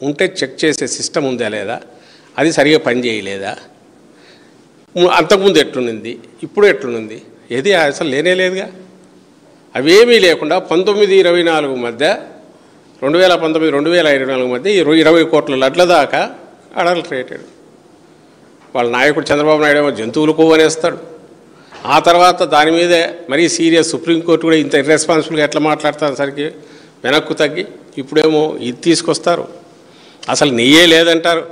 ఉంటే చెక్ చేసే సిస్టమ్ ఉందా లేదా, అది సరిగా పనిచేయలేదా, అంతకుముందు ఎట్లుంది ఇప్పుడు ఎట్లుంది, ఏది అసలు లేనే లేదుగా. అవేమీ లేకుండా 1924 మధ్య 2019-2024 మధ్య 20 కోట్ల లడ్ల దాకా అడల్టరేటెడ్. వాళ్ళ నాయకుడు చంద్రబాబు నాయుడు ఏమో జంతువులు కొవ్వనేస్తాడు. ఆ తర్వాత దాని మీదే మరీ సీరియస్ సుప్రీంకోర్టు కూడా ఇంత ఇర్రెస్పాన్సిబుల్గా ఎట్లా మాట్లాడతారు సరికి వెనక్కు తగ్గి ఇప్పుడేమో ఇది తీసుకొస్తారు. అసలు నెయ్యే లేదంటారు,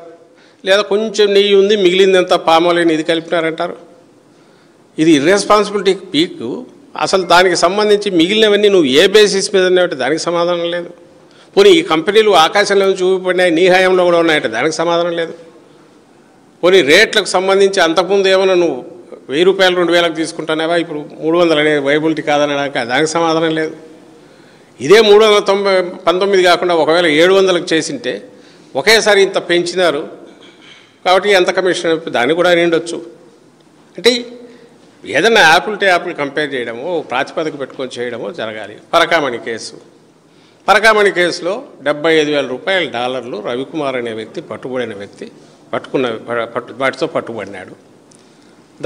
లేదా కొంచెం నెయ్యి ఉంది మిగిలిందంతా పామోలేని ఇది కలిపినారంటారు. ఇది ఇర్రెస్పాన్సిబిలిటీ పీక్. అసలు దానికి సంబంధించి మిగిలినవన్నీ నువ్వు ఏ బేసిస్ మీద ఉన్నాయంటే దానికి సమాధానం లేదు. పోనీ ఈ కంపెనీలు ఆకాశంలో చూపిపడినాయి నీ హయాంలో కూడా ఉన్నాయంటే దానికి సమాధానం లేదు. పోనీ రేట్లకు సంబంధించి అంతకుముందు ఏమన్నా నువ్వు 1000 రూపాయలు 2000కు తీసుకుంటానేవా, ఇప్పుడు 300 అనేది వైబిలిటీ కాదనడాక దానికి సమాధానం లేదు. ఇదే 319 కాకుండా ఒకవేళ 700కు చేసింటే ఒకేసారి ఇంత పెంచినారు కాబట్టి ఎంత కమిషన్ దాన్ని కూడా నిండొచ్చు. అంటే ఏదన్నా యాపిల్ టు యాపిల్ కంపేర్ చేయడమో ప్రాతిపదిక పెట్టుకొని చేయడమో జరగాలి. పరకామణి కేసులో 75,000 రూపాయల డాలర్లు రవికుమార్ అనే వ్యక్తి పట్టుబడిన వ్యక్తి వాటితో పట్టుబడినాడు.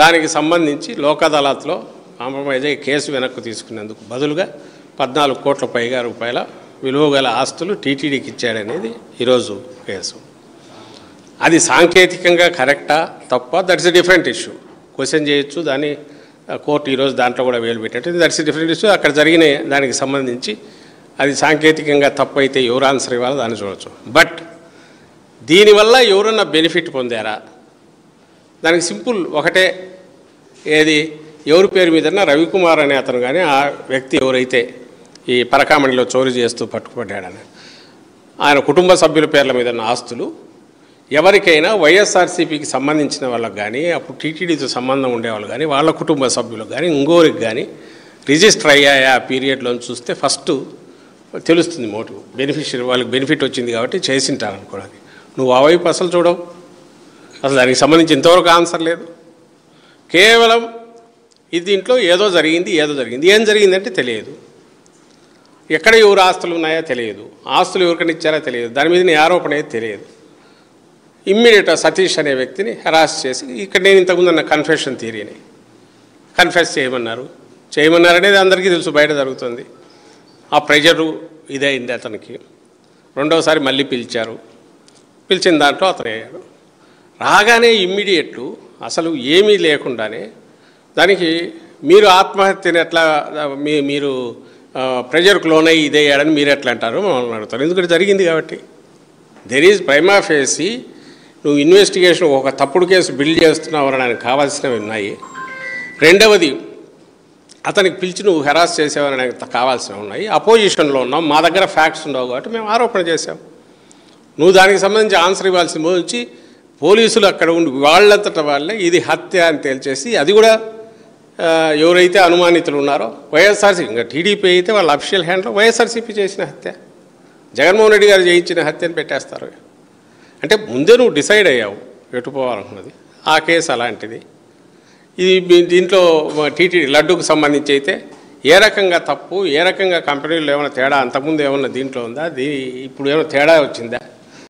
దానికి సంబంధించి లోక్ అదాలత్లో కాంప్రమైజ్ అయ్యి కేసు వెనక్కు తీసుకునేందుకు బదులుగా 14 కోట్ల పైగా రూపాయల విలువ గల ఆస్తులు టీటీడీకి ఇచ్చాడనేది ఈరోజు కేసు. అది సాంకేతికంగా కరెక్టా తప్ప that's a different issue. Question చేయొచ్చు దాన్ని, కోర్టు ఈరోజు దాంట్లో కూడా వేలు పెట్టేది. That's a different issue. అక్కడ జరిగిన దానికి సంబంధించి అది సాంకేతికంగా తప్పు అయితే ఎవరు ఆన్సర్ ఇవ్వాలో దాన్ని చూడవచ్చు. బట్ దీనివల్ల ఎవరన్నా బెనిఫిట్ పొందారా, దానికి సింపుల్ ఒకటే, ఏది ఎవరి పేరు మీదన్నా రవికుమార్ అనే అతను కానీ ఆ వ్యక్తి ఎవరైతే ఈ పరకామణిలో చోరీ చేస్తూ పట్టుకుపడ్డాడని ఆయన కుటుంబ సభ్యుల పేర్ల మీద ఉన్న ఆస్తులు ఎవరికైనా వైఎస్ఆర్సీపీకి సంబంధించిన వాళ్ళకి కానీ అప్పుడు టీటీడీతో సంబంధం ఉండేవాళ్ళు కానీ వాళ్ళ కుటుంబ సభ్యులకు కానీ ఇంకోరికి కానీ రిజిస్టర్ అయ్యాయా ఆ పీరియడ్లో చూస్తే ఫస్ట్ తెలుస్తుంది మోటివ్. బెనిఫిషియరీ వాళ్ళకి బెనిఫిట్ వచ్చింది కాబట్టి చేసింటారు అనుకోవడానికి. నువ్వు ఆ వైపు అసలు చూడవు. అసలు దానికి సంబంధించి ఇంతవరకు ఆన్సర్ లేదు. కేవలం ఇది దీంట్లో ఏదో జరిగింది ఏం జరిగిందంటే తెలియదు. ఎక్కడ ఎవరు ఆస్తులు ఉన్నాయో తెలియదు, ఆస్తులు ఎవరికైనా ఇచ్చారో తెలియదు, దాని మీద నీ ఆరోపణ అయితే తెలియదు. ఇమ్మీడియట్ సతీష్ అనే వ్యక్తిని హెరాస్ చేసి ఇక్కడ నేను ఇంతకుముందు అన్న కన్ఫెషన్ థియరీని కన్ఫెస్ చేయమన్నారనేది అందరికీ తెలుసు, బయట జరుగుతుంది. ఆ ప్రెజరు ఇదైంది అతనికి. రెండవసారి మళ్ళీ పిలిచిన దాంట్లో అతను అయ్యాడు. రాగానే ఇమ్మీడియట్లు అసలు ఏమీ లేకుండానే దానికి మీరు ఆత్మహత్యని ఎట్లా మీరు ప్రెజర్కు లోనై ఇదయ్యాడని మీరు ఎట్లా అంటారు మమ్మల్ని అడుగుతారు. ఎందుకంటే జరిగింది కాబట్టి. దెర్ ఈజ్ ప్రైమా ఫేసి నువ్వు ఇన్వెస్టిగేషన్ ఒక తప్పుడు కేసు బిల్డ్ చేస్తున్నావు అనడానికి కావాల్సినవి ఉన్నాయి. రెండవది అతనికి పిలిచి నువ్వు హెరాస్ చేసావనడానికి కావాల్సినవి ఉన్నాయి. అపోజిషన్లో ఉన్నావు, మా దగ్గర ఫ్యాక్ట్స్ ఉండవు కాబట్టి మేము ఆరోపణ చేసాం. నువ్వు దానికి సంబంధించి ఆన్సర్ ఇవ్వాల్సిన వచ్చి పోలీసులు అక్కడ ఉండి వాళ్ళంతటా వాళ్ళే ఇది హత్య అని తేల్చేసి, అది కూడా ఎవరైతే అనుమానితులు ఉన్నారో వైఎస్ఆర్సీపీ, ఇంకా టీడీపీ అయితే వాళ్ళ అఫీషియల్ హ్యాండ్లో వైఎస్ఆర్సీపీ చేసిన హత్య, జగన్మోహన్ రెడ్డి గారు చేయించిన హత్యని పెట్టేస్తారు. అంటే ముందే నువ్వు డిసైడ్ అయ్యావు పెట్టుకోవాలనుకున్నది. ఆ కేసు అలాంటిది. ఇది దీంట్లో టీటీడీ లడ్డూకు సంబంధించి అయితే ఏ రకంగా తప్పు, ఏ రకంగా కంపెనీలో ఏమైనా తేడా అంతకుముందు ఏమన్నా దీంట్లో ఉందా, ఇప్పుడు ఏమైనా తేడా వచ్చిందా,